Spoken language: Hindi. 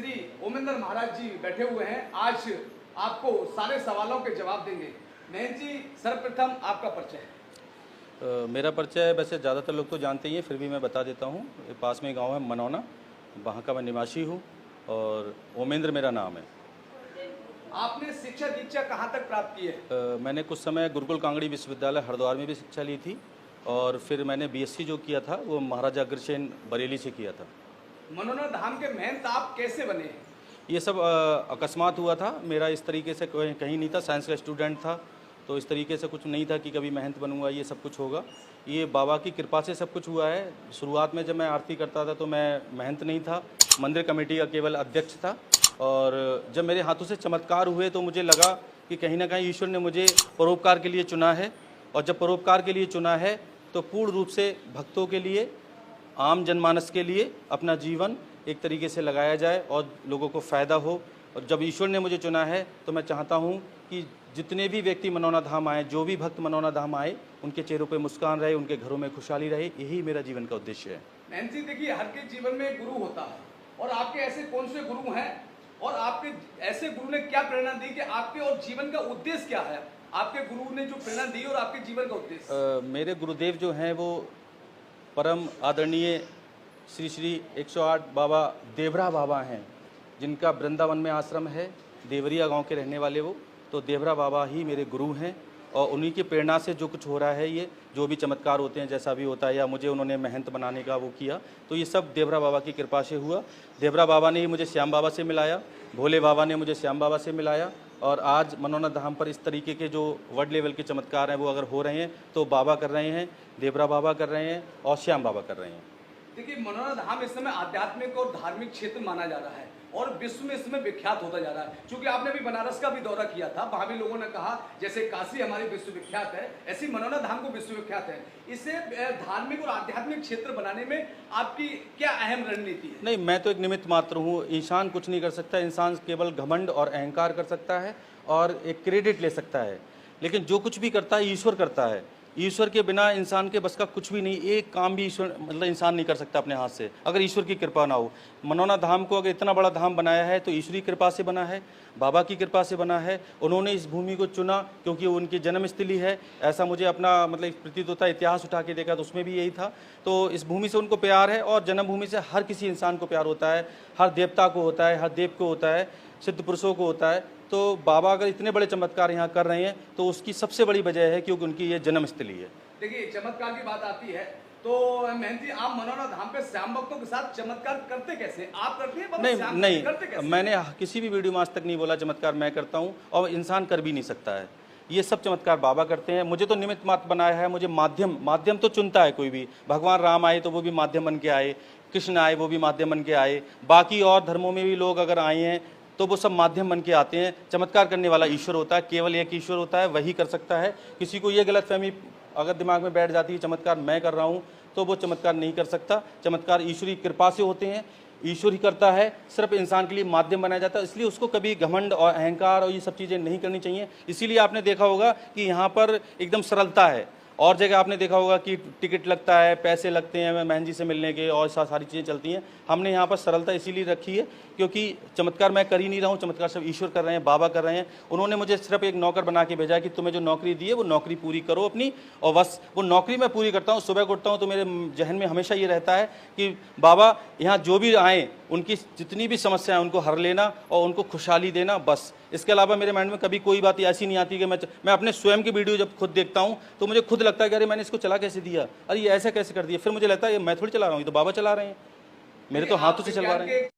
श्री ओमेंद्र महाराज जी बैठे हुए हैं। आज आपको सारे सवालों के जवाब देंगे। महंत जी, सर्वप्रथम आपका परिचय। मेरा परिचय वैसे ज़्यादातर लोग तो जानते ही हैं, फिर भी मैं बता देता हूँ। पास में गांव है मनौना, वहाँ का मैं निवासी हूँ और ओमेंद्र मेरा नाम है। आपने शिक्षा दीक्षा कहाँ तक प्राप्त की है? मैंने कुछ समय गुरुकुल कांगड़ी विश्वविद्यालय हरिद्वार में भी शिक्षा ली थी और फिर मैंने बीएससी जो किया था वो महाराजा अग्रसेन बरेली से किया था। मनौना धाम के महंत आप कैसे बने हैं? ये सब अकस्मात हुआ था। मेरा इस तरीके से कहीं नहीं था, साइंस का स्टूडेंट था तो इस तरीके से कुछ नहीं था कि कभी महंत बनूंगा, ये सब कुछ होगा। ये बाबा की कृपा से सब कुछ हुआ है। शुरुआत में जब मैं आरती करता था तो मैं महंत नहीं था, मंदिर कमेटी का केवल अध्यक्ष था। और जब मेरे हाथों से चमत्कार हुए तो मुझे लगा कि कहीं ना कहीं ईश्वर ने मुझे परोपकार के लिए चुना है। और जब परोपकार के लिए चुना है तो पूर्ण रूप से भक्तों के लिए, आम जनमानस के लिए अपना जीवन एक तरीके से लगाया जाए और लोगों को फ़ायदा हो। और जब ईश्वर ने मुझे चुना है तो मैं चाहता हूँ कि जितने भी व्यक्ति मनौना धाम आए, जो भी भक्त मनौना धाम आए, उनके चेहरों पे मुस्कान रहे, उनके घरों में खुशहाली रहे। यही मेरा जीवन का उद्देश्य है। महंत जी, देखिए, हर के जीवन में गुरु होता है और आपके ऐसे कौन से गुरु हैं और आपके ऐसे गुरु ने क्या प्रेरणा दी कि आपके और जीवन का उद्देश्य क्या है? आपके गुरु ने जो प्रेरणा दी और आपके जीवन का उद्देश्य? मेरे गुरुदेव जो हैं वो परम आदरणीय श्री श्री 108 बाबा देवरा बाबा हैं, जिनका वृंदावन में आश्रम है। देवरिया गांव के रहने वाले वो, तो देवरा बाबा ही मेरे गुरु हैं। और उन्हीं की प्रेरणा से जो कुछ हो रहा है, ये जो भी चमत्कार होते हैं, जैसा भी होता है, या मुझे उन्होंने महंत बनाने का वो किया, तो ये सब देवरा बाबा की कृपा से हुआ। देवरा बाबा ने ही मुझे श्याम बाबा से मिलाया, भोले बाबा ने मुझे श्याम बाबा से मिलाया। और आज मनौना धाम पर इस तरीके के जो वर्ल्ड लेवल के चमत्कार हैं वो अगर हो रहे हैं तो बाबा कर रहे हैं, देवरा बाबा कर रहे हैं और श्याम बाबा कर रहे हैं। देखिए, मनौना धाम इस समय आध्यात्मिक और धार्मिक क्षेत्र माना जा रहा है और विश्व में इस समय विख्यात होता जा रहा है। क्योंकि आपने भी बनारस का भी दौरा किया था, वहां भी लोगों ने कहा जैसे काशी हमारी विश्वविख्यात है, ऐसी मनौना धाम को विश्वविख्यात है। इसे धार्मिक और आध्यात्मिक क्षेत्र बनाने में आपकी क्या अहम रणनीति है? नहीं, मैं तो एक निमित्त मात्र हूँ। इंसान कुछ नहीं कर सकता। इंसान केवल घमंड और अहंकार कर सकता है और एक क्रेडिट ले सकता है, लेकिन जो कुछ भी करता है ईश्वर करता है। ईश्वर के बिना इंसान के बस का कुछ भी नहीं। एक काम भी ईश्वर मतलब इंसान नहीं कर सकता अपने हाथ से, अगर ईश्वर की कृपा ना हो। मनौना धाम को अगर इतना बड़ा धाम बनाया है तो ईश्वरी कृपा से बना है, बाबा की कृपा से बना है। उन्होंने इस भूमि को चुना क्योंकि वो उनकी जन्मस्थली है। ऐसा मुझे अपना मतलब प्रतीत होता है। इतिहास उठा के देखा तो उसमें भी यही था। तो इस भूमि से उनको प्यार है और जन्मभूमि से हर किसी इंसान को प्यार होता है। हर देवता को होता है, हर देव को होता है, सिद्ध पुरुषों को होता है। तो बाबा अगर इतने बड़े चमत्कार यहाँ कर रहे हैं तो उसकी सबसे बड़ी वजह है क्योंकि उनकी ये जन्मस्थली है। देखिए, चमत्कार की बात आती है तो महंत जी, आप मनौना धाम पे श्याम भक्तों के साथ चमत्कार करते कैसे? आप करते हैं? नहीं, करते कैसे? मैंने किसी भी वीडियो में आज तक नहीं बोला चमत्कार मैं करता हूँ, और इंसान कर भी नहीं सकता है। ये सब चमत्कार बाबा करते हैं। मुझे तो निमित्त मात्र बनाया है। मुझे माध्यम तो चुनता है कोई भी। भगवान राम आए तो वो भी माध्यम बन के आए, कृष्ण आए वो भी माध्यम बन के आए, बाकी और धर्मों में भी लोग अगर आए हैं तो वो सब माध्यम बन के आते हैं। चमत्कार करने वाला ईश्वर होता है, केवल एक ईश्वर होता है, वही कर सकता है। किसी को ये गलतफहमी अगर दिमाग में बैठ जाती है चमत्कार मैं कर रहा हूँ, तो वो चमत्कार नहीं कर सकता। चमत्कार ईश्वरी कृपा से होते हैं, ईश्वर ही करता है। सिर्फ इंसान के लिए माध्यम बनाया जाता है, इसलिए उसको कभी घमंड और अहंकार और ये सब चीज़ें नहीं करनी चाहिए। इसीलिए आपने देखा होगा कि यहाँ पर एकदम सरलता है। और जगह आपने देखा होगा कि टिकट लगता है, पैसे लगते हैं महंत जी से मिलने के, और सारी चीज़ें चलती हैं। हमने यहाँ पर सरलता इसीलिए रखी है क्योंकि चमत्कार मैं कर ही नहीं रहा हूँ, चमत्कार सब ईश्वर कर रहे हैं, बाबा कर रहे हैं। उन्होंने मुझे सिर्फ एक नौकर बना के भेजा कि तुम्हें जो नौकरी दी है वो नौकरी पूरी करो अपनी, और बस वो नौकरी मैं पूरी करता हूँ। सुबह को उठता हूँ तो मेरे जहन में हमेशा ये रहता है कि बाबा यहाँ जो भी आएँ उनकी जितनी भी समस्या है उनको हर लेना और उनको खुशहाली देना, बस। इसके अलावा मेरे माइंड में कभी कोई बात ऐसी नहीं आती कि मैं अपने स्वयं की वीडियो जब खुद देखता हूँ तो मुझे खुद लगता है कि अरे मैंने इसको चला कैसे दिया, अरे ये ऐसे कैसे कर दिया। फिर मुझे लगता है ये मैं थोड़ी चला रहा हूँ, ये तो बाबा चला रहे हैं, मेरे तो हाथों से चलवा रहे हैं।